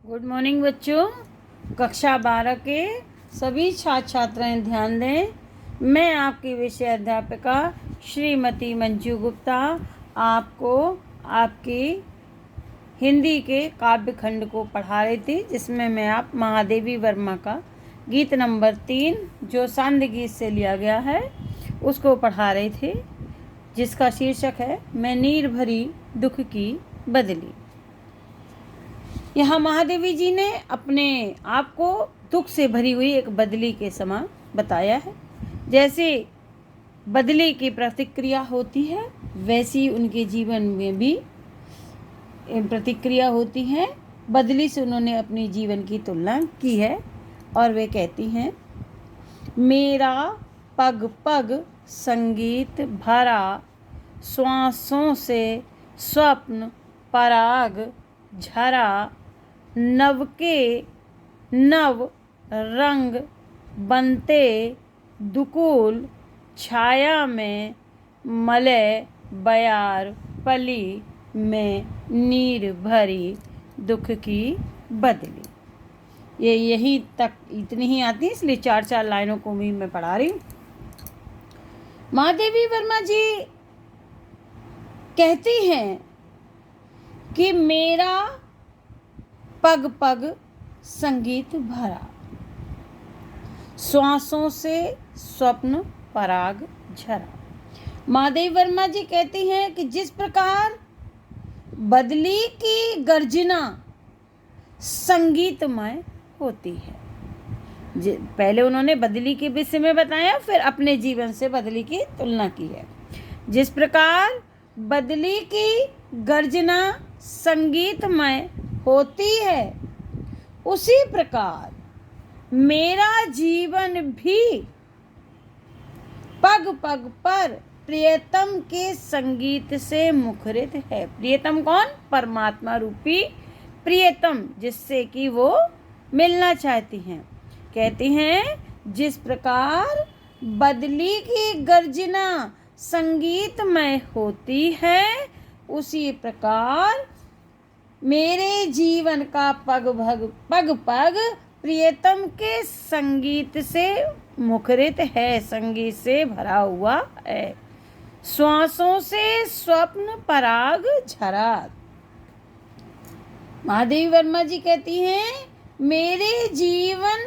Good morning बच्चों। कक्षा 12 के सभी छात्र छात्राएं ध्यान दें। मैं आपकी विषय अध्यापिका श्रीमती मंजू गुप्ता आपको आपकी हिंदी के काव्य खंड को पढ़ा रही थी, जिसमें मैं आप महादेवी वर्मा का गीत नंबर 3 जो सांध्य गीत से लिया गया है उसको पढ़ा रही थी, जिसका शीर्षक है मैं नीर भरी दुख की बदली। यहाँ महादेवी जी ने अपने आप को दुख से भरी हुई एक बदली के समान बताया है। जैसे बदली की प्रतिक्रिया होती है, वैसी उनके जीवन में भी प्रतिक्रिया होती है। बदली से उन्होंने अपनी जीवन की तुलना की है और वे कहती हैं, मेरा पग पग संगीत भरा, श्वासों से स्वप्न पराग झरा, नव के नव रंग बनते दुकूल, छाया में मलय बयार पली में नीर भरी दुख की बदली। ये यहीं तक इतनी ही आती है, इसलिए 4 लाइनों को भी मैं पढ़ा रही हूँ। महादेवी वर्मा जी कहती हैं कि मेरा पग पग संगीत भरा, श्वासों से स्वप्न पराग झरा। महादेवी वर्मा जी कहती हैं कि जिस प्रकार बदली की गर्जना संगीतमय होती है, पहले उन्होंने बदली के विषय में बताया, फिर अपने जीवन से बदली की तुलना की है। जिस प्रकार बदली की गर्जना संगीतमय होती है, उसी प्रकार मेरा जीवन भी पग पग पर प्रियतम के संगीत से मुखरित है। प्रियतम कौन? परमात्मा रूपी प्रियतम, जिससे कि वो मिलना चाहती हैं। कहती हैं जिस प्रकार बदली की गर्जना संगीतमय होती है, उसी प्रकार मेरे जीवन का पग पग प्रियतम के संगीत से मुखरित है, संगीत से भरा हुआ है। श्वासों से स्वप्न पराग झरा। महादेवी वर्मा जी कहती हैं मेरे जीवन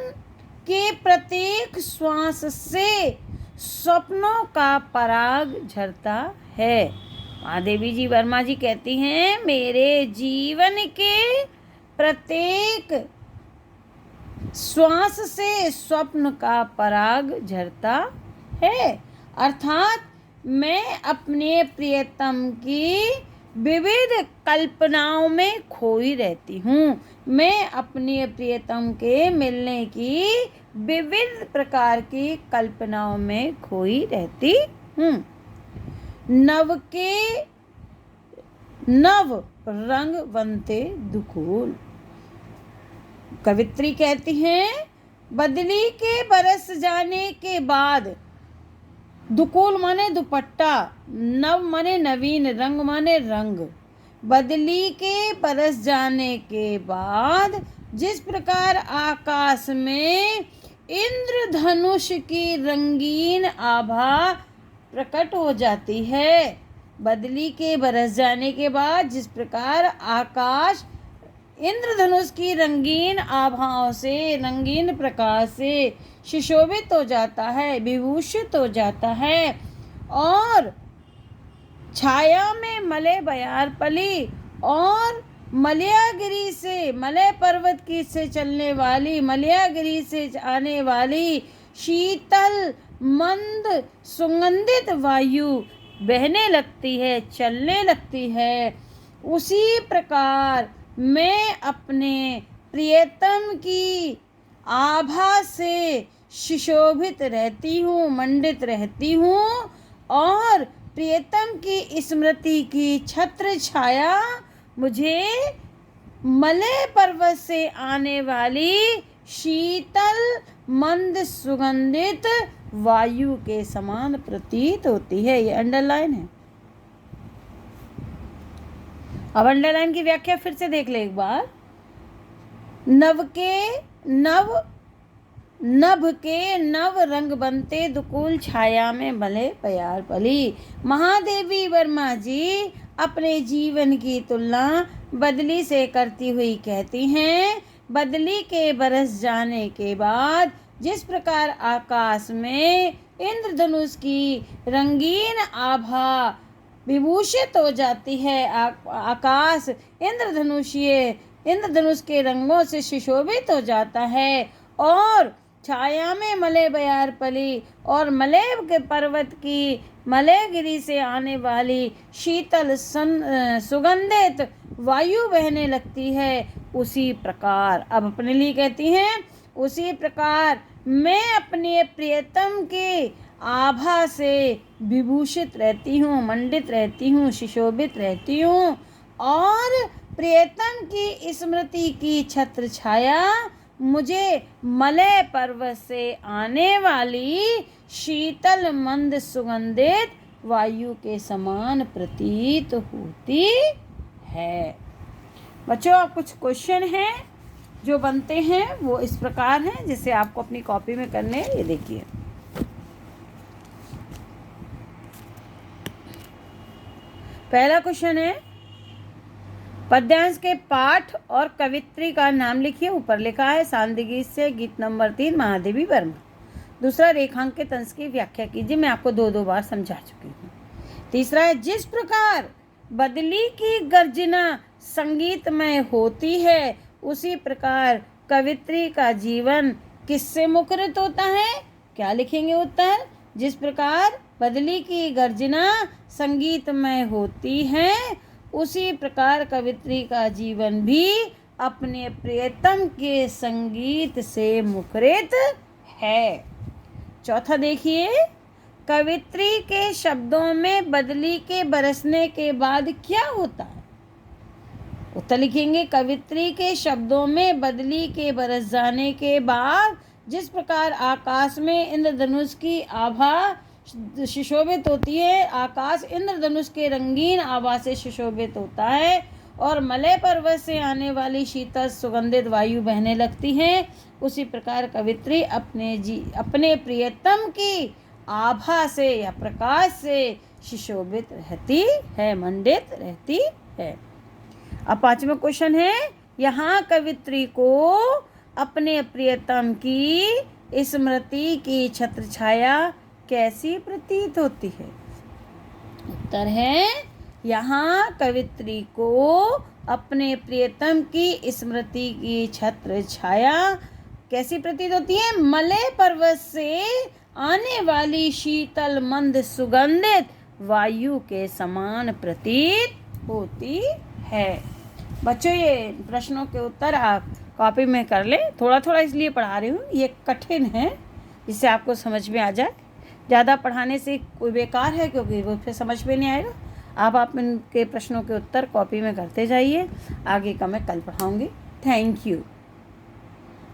के प्रत्येक श्वास से स्वप्नों का पराग झरता है। महादेवी जी वर्मा जी कहती हैं मेरे जीवन के प्रत्येक श्वास से स्वप्न का पराग झरता है। अर्थात मैं अपने प्रियतम की विविध कल्पनाओं में खोई रहती हूँ। मैं अपने प्रियतम के मिलने की विविध प्रकार की कल्पनाओं में खोई रहती हूँ। नव के नव रंग बनते दुकूल। कवित्री कहती हैं बदली के बरस जाने के बाद, दुकूल माने दुपट्टा, नव माने नवीन, रंग माने रंग। बदली के बरस जाने के बाद जिस प्रकार आकाश में इंद्रधनुष की रंगीन आभा प्रकट हो जाती है, बदली के बरस जाने के बाद जिस प्रकार आकाश इंद्रधनुष की रंगीन आभाओं से, रंगीन प्रकाश से सुशोभित हो जाता है, विभूषित हो जाता है, और छाया में मलय बयार पली, और मलयागिरी से, मलय पर्वत की से चलने वाली, मलयागिरी से आने वाली शीतल मंद सुगंधित वायु बहने लगती है, चलने लगती है, उसी प्रकार मैं अपने प्रियतम की आभा से सुशोभित रहती हूँ, मंडित रहती हूँ, और प्रियतम की स्मृति की छत्र छाया मुझे मलय पर्वत से आने वाली शीतल मंद सुगंधित वायु के समान प्रतीत होती है। ये अंडरलाइन है। अब अंडरलाइन की व्याख्या फिर से देख ले एक बार। नभ के नव रंग बनते, दुकुल छाया में मले प्यार पली। महादेवी वर्मा जी अपने जीवन की तुलना बदली से करती हुई कहती हैं, बदली के बरस जाने के बाद जिस प्रकार आकाश में इंद्रधनुष की रंगीन आभा विभूषित हो जाती है, आकाश इंद्रधनुष के रंगों से सुशोभित हो जाता है, और छाया में मले बयार पली और मलय के पर्वत की मलयगिरी से आने वाली शीतल सुगंधित वायु बहने लगती है, उसी प्रकार अब अपने लिए कहती हैं, उसी प्रकार मैं अपने प्रियतम के आभा से विभूषित रहती हूँ, मंडित रहती हूँ, सुशोभित रहती हूँ, और प्रियतम की स्मृति की छत्र छाया मुझे मलय पर्वत से आने वाली शीतल मंद सुगंधित वायु के समान प्रतीत होती है। बच्चों, आप कुछ क्वेश्चन हैं जो बनते हैं वो इस प्रकार हैं, जिसे आपको अपनी कॉपी में करने हैं। ये देखिए, पहला क्वेश्चन है, पद्यांश के पाठ और कवित्री का नाम लिखिए। ऊपर लिखा है शांति गीत से गीत नंबर 3 महादेवी वर्मा। दूसरा, रेखांकित अंश की व्याख्या कीजिए। मैं आपको 2 बार समझा चुकी हूँ। तीसरा है, जिस प्रकार बदली की गर्जना संगीतमय होती है, उसी प्रकार कवित्री का जीवन किससे मुखरित होता है? क्या लिखेंगे उत्तर? जिस प्रकार बदली की गर्जना संगीतमय होती है, उसी प्रकार कवित्री का जीवन भी अपने प्रियतम के संगीत से मुखरित है। चौथा देखिए, कवित्री के शब्दों में बदली के बरसने के बाद क्या होता है? उत्तर लिखेंगे, कवित्री के शब्दों में बदली के बरस जाने के बाद जिस प्रकार आकाश में इंद्रधनुष की आभा सुशोभित होती है, आकाश इंद्रधनुष के रंगीन आभा से सुशोभित होता है, और मलय पर्वत से आने वाली शीतल सुगंधित वायु बहने लगती है, उसी प्रकार कवित्री अपने प्रियतम की आभा से या प्रकाश से सुशोभित रहती है, मंडित रहती है। अब 5वां क्वेश्चन है, यहाँ कवित्री को अपने प्रियतम की स्मृति की छत्र छाया कैसी प्रतीत होती है? उत्तर है, यहाँ कवित्री को अपने प्रियतम की स्मृति की छत्र छाया कैसी प्रतीत होती है? मलय पर्वत से आने वाली शीतल मंद सुगंधित वायु के समान प्रतीत होती है। बच्चों, ये प्रश्नों के उत्तर आप कॉपी में कर लें। थोड़ा थोड़ा इसलिए पढ़ा रही हूँ, ये कठिन है, जिससे आपको समझ में आ जाए। ज़्यादा पढ़ाने से कोई बेकार है, क्योंकि वो फिर समझ में नहीं आएगा। आप इनके प्रश्नों के उत्तर कॉपी में करते जाइए। आगे का मैं कल पढ़ाऊँगी। Thank you.